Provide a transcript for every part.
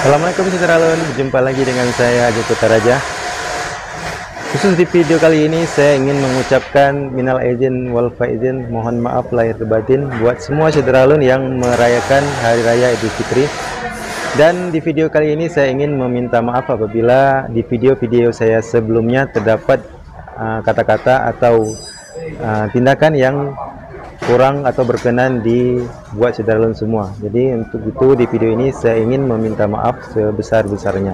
Assalamualaikum saudara, berjumpa lagi dengan saya Joko Taraja. Khusus di video kali ini saya ingin mengucapkan minal aidin wal faizin, mohon maaf lahir batin buat semua saudara yang merayakan hari raya Idul Fitri. Dan di video kali ini saya ingin meminta maaf apabila di video-video saya sebelumnya terdapat kata-kata atau tindakan yang kurang atau berkenan dibuat saudara semua. Jadi untuk itu di video ini saya ingin meminta maaf sebesar-besarnya.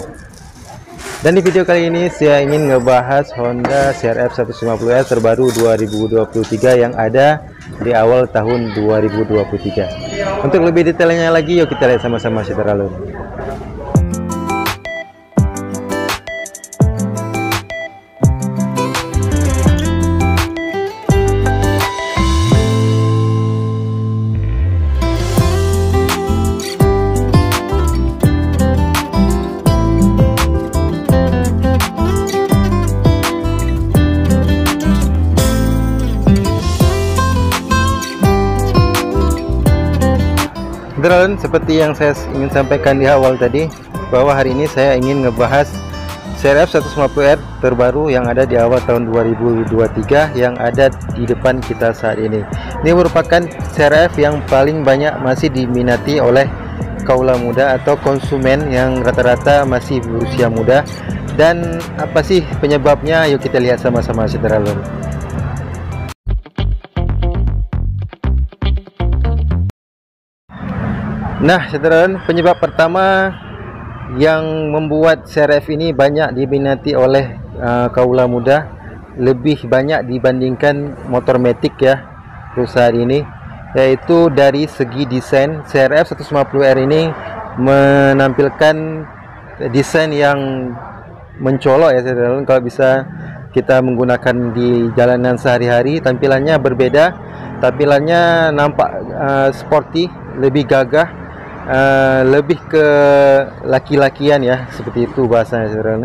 Dan di video kali ini saya ingin ngebahas Honda CR-F 150R terbaru 2023 yang ada di awal tahun 2023. Untuk lebih detailnya lagi, yuk kita lihat sama-sama saudara. Saudara, seperti yang saya ingin sampaikan di awal tadi, bahwa hari ini saya ingin ngebahas CR-F 150R terbaru yang ada di awal tahun 2023 yang ada di depan kita saat ini. Ini merupakan CR-F yang paling banyak masih diminati oleh kaula muda atau konsumen yang rata-rata masih berusia muda. Dan apa sih penyebabnya? Yuk kita lihat sama-sama saudara. Nah saudara, penyebab pertama yang membuat CR-F ini banyak diminati oleh kaula muda, lebih banyak dibandingkan motor matic ya perusahaan ini, yaitu dari segi desain. CR-F 150R ini menampilkan desain yang mencolok ya saudara. Kalau bisa kita menggunakan di jalanan sehari-hari, tampilannya berbeda, tampilannya nampak sporty, lebih gagah, lebih ke laki-lakian ya, seperti itu bahasanya saudara.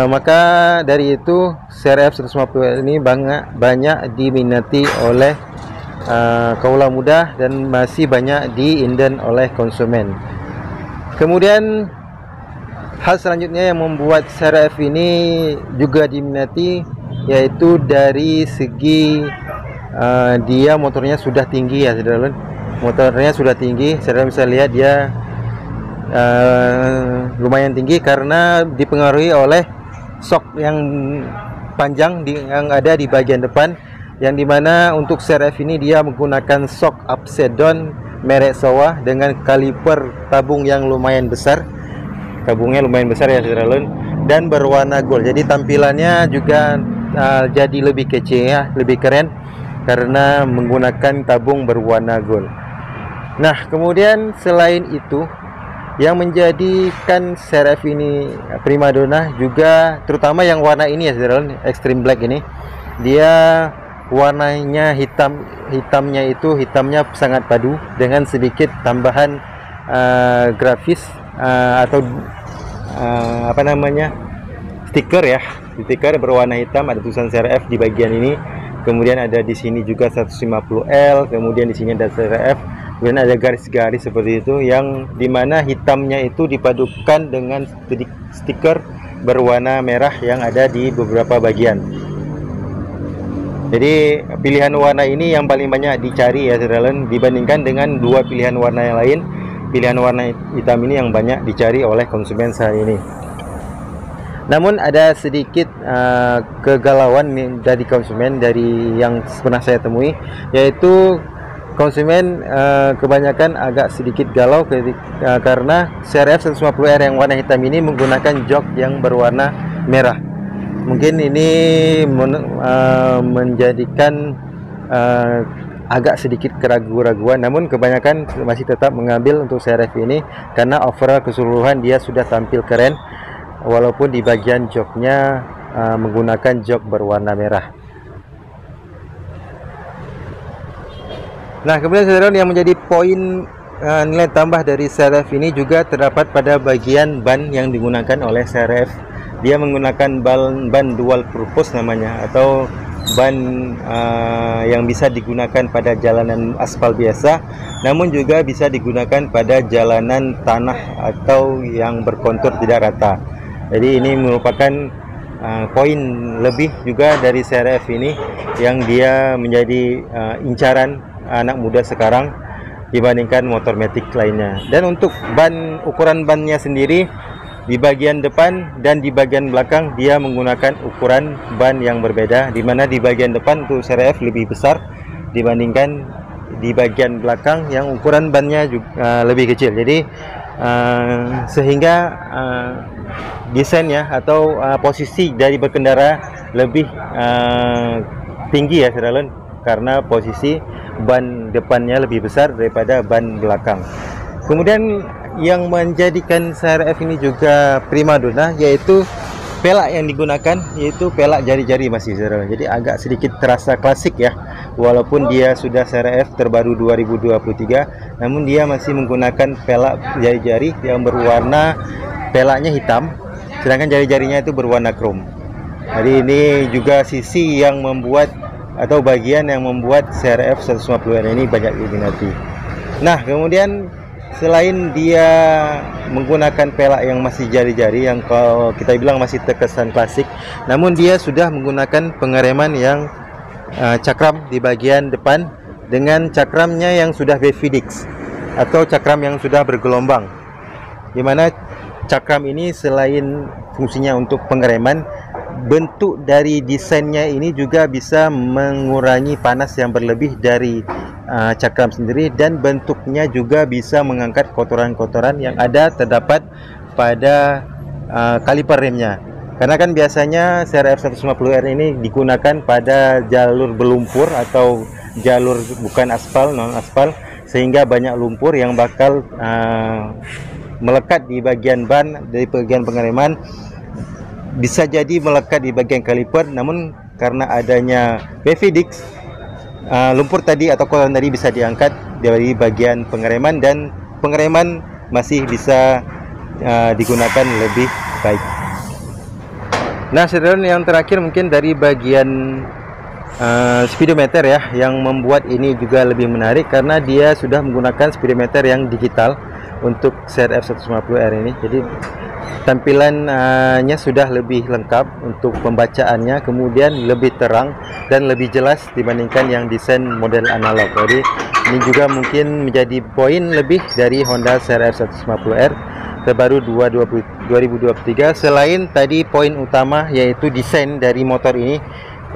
Maka dari itu CR-F 150 ini banyak diminati oleh kaula muda dan masih banyak diinden oleh konsumen. Kemudian hal selanjutnya yang membuat CR-F ini juga diminati yaitu dari segi dia motornya sudah tinggi ya saudara. Motornya sudah tinggi, saudara bisa lihat dia lumayan tinggi karena dipengaruhi oleh shock yang panjang yang ada di bagian depan, yang dimana untuk CR-F ini dia menggunakan shock upside down merek Showa dengan kaliper tabung yang lumayan besar. Tabungnya lumayan besar ya saudara, dan berwarna gold. Jadi tampilannya juga jadi lebih kece ya, lebih keren karena menggunakan tabung berwarna gold. Nah kemudian selain itu yang menjadikan CR-F ini primadona juga, terutama yang warna ini ya saudara, extreme black ini, dia warnanya hitamnya sangat padu dengan sedikit tambahan grafis atau apa namanya, stiker ya, stiker berwarna hitam, ada tulisan CR-F di bagian ini. Kemudian ada di sini juga 150L, kemudian di sini ada CR-F, kemudian ada garis-garis seperti itu, yang dimana hitamnya itu dipadukan dengan stiker berwarna merah yang ada di beberapa bagian. Jadi pilihan warna ini yang paling banyak dicari ya saudara, dibandingkan dengan dua pilihan warna yang lain. Pilihan warna hitam ini yang banyak dicari oleh konsumen saat ini. Namun ada sedikit kegalauan dari konsumen dari yang pernah saya temui, yaitu konsumen kebanyakan agak sedikit galau karena CR-F 150R yang warna hitam ini menggunakan jok yang berwarna merah. Mungkin ini menjadikan agak sedikit keraguan-raguan, namun kebanyakan masih tetap mengambil untuk CR-F ini karena overall keseluruhan dia sudah tampil keren, walaupun di bagian joknya menggunakan jok berwarna merah. Nah kemudian saudara, yang menjadi poin nilai tambah dari CR-F ini juga terdapat pada bagian ban yang digunakan oleh CR-F. Dia menggunakan ban dual purpose namanya, atau ban yang bisa digunakan pada jalanan aspal biasa, namun juga bisa digunakan pada jalanan tanah atau yang berkontur tidak rata. Jadi ini merupakan poin lebih juga dari CRF ini yang dia menjadi incaran anak muda sekarang dibandingkan motor matic lainnya. Dan untuk ban, ukuran bannya sendiri di bagian depan dan di bagian belakang dia menggunakan ukuran ban yang berbeda, di mana di bagian depan untuk CRF lebih besar dibandingkan di bagian belakang yang ukuran bannya juga lebih kecil. Jadi sehingga desainnya atau posisi dari berkendara lebih tinggi ya saudara, karena posisi ban depannya lebih besar daripada ban belakang. Kemudian yang menjadikan CRF ini juga primadona yaitu pelak yang digunakan, yaitu pelak jari-jari masih saudara. Jadi agak sedikit terasa klasik ya, walaupun dia sudah CRF terbaru 2023, namun dia masih menggunakan pelak jari-jari yang berwarna, pelaknya hitam, sedangkan jari-jarinya itu berwarna krom. Jadi ini juga sisi yang membuat atau bagian yang membuat CRF 150R ini banyak diminati. Nah, kemudian selain dia menggunakan pelak yang masih jari-jari, yang kalau kita bilang masih terkesan klasik, namun dia sudah menggunakan pengereman yang cakram di bagian depan dengan cakramnya yang sudah Befidix atau cakram yang sudah bergelombang, dimana cakram ini selain fungsinya untuk pengereman, bentuk dari desainnya ini juga bisa mengurangi panas yang berlebih dari cakram sendiri, dan bentuknya juga bisa mengangkat kotoran-kotoran yang ada terdapat pada kaliper remnya. Karena kan biasanya CRF 150R ini digunakan pada jalur berlumpur atau jalur bukan aspal, non aspal, sehingga banyak lumpur yang bakal melekat di bagian ban, dari bagian pengereman, bisa jadi melekat di bagian kaliper. Namun karena adanya Befidix, lumpur tadi atau kotoran tadi bisa diangkat dari bagian pengereman, dan pengereman masih bisa digunakan lebih baik. Nah saudara, yang terakhir mungkin dari bagian speedometer ya, yang membuat ini juga lebih menarik karena dia sudah menggunakan speedometer yang digital untuk CRF 150R ini. Jadi tampilannya sudah lebih lengkap untuk pembacaannya, kemudian lebih terang dan lebih jelas dibandingkan yang desain model analog. Jadi ini juga mungkin menjadi poin lebih dari Honda CRF 150R terbaru 2023. Selain tadi poin utama yaitu desain dari motor ini,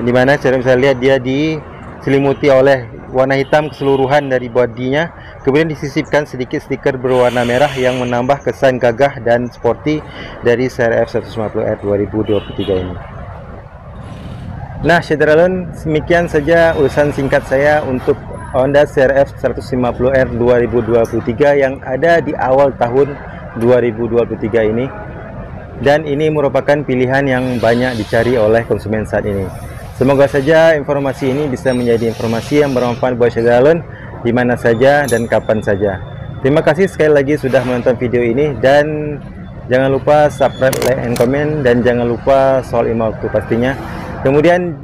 dimana saya bisa lihat dia diselimuti oleh warna hitam keseluruhan dari bodinya, kemudian disisipkan sedikit stiker berwarna merah yang menambah kesan gagah dan sporty dari CRF 150R 2023 ini. Nah saudara, demikian saja ulasan singkat saya untuk Honda CRF 150R 2023 yang ada di awal tahun 2023 ini, dan ini merupakan pilihan yang banyak dicari oleh konsumen saat ini. Semoga saja informasi ini bisa menjadi informasi yang bermanfaat buat saudara di mana saja dan kapan saja. Terima kasih sekali lagi sudah menonton video ini, dan jangan lupa subscribe, like, and comment, dan jangan lupa soal email waktu pastinya. Kemudian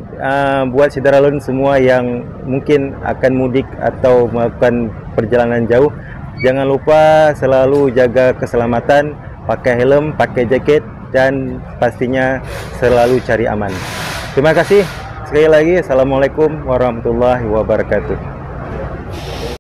buat saudara semua yang mungkin akan mudik atau melakukan perjalanan jauh, jangan lupa selalu jaga keselamatan, pakai helm, pakai jaket, dan pastinya selalu cari aman. Terima kasih sekali lagi. Assalamualaikum warahmatullahi wabarakatuh.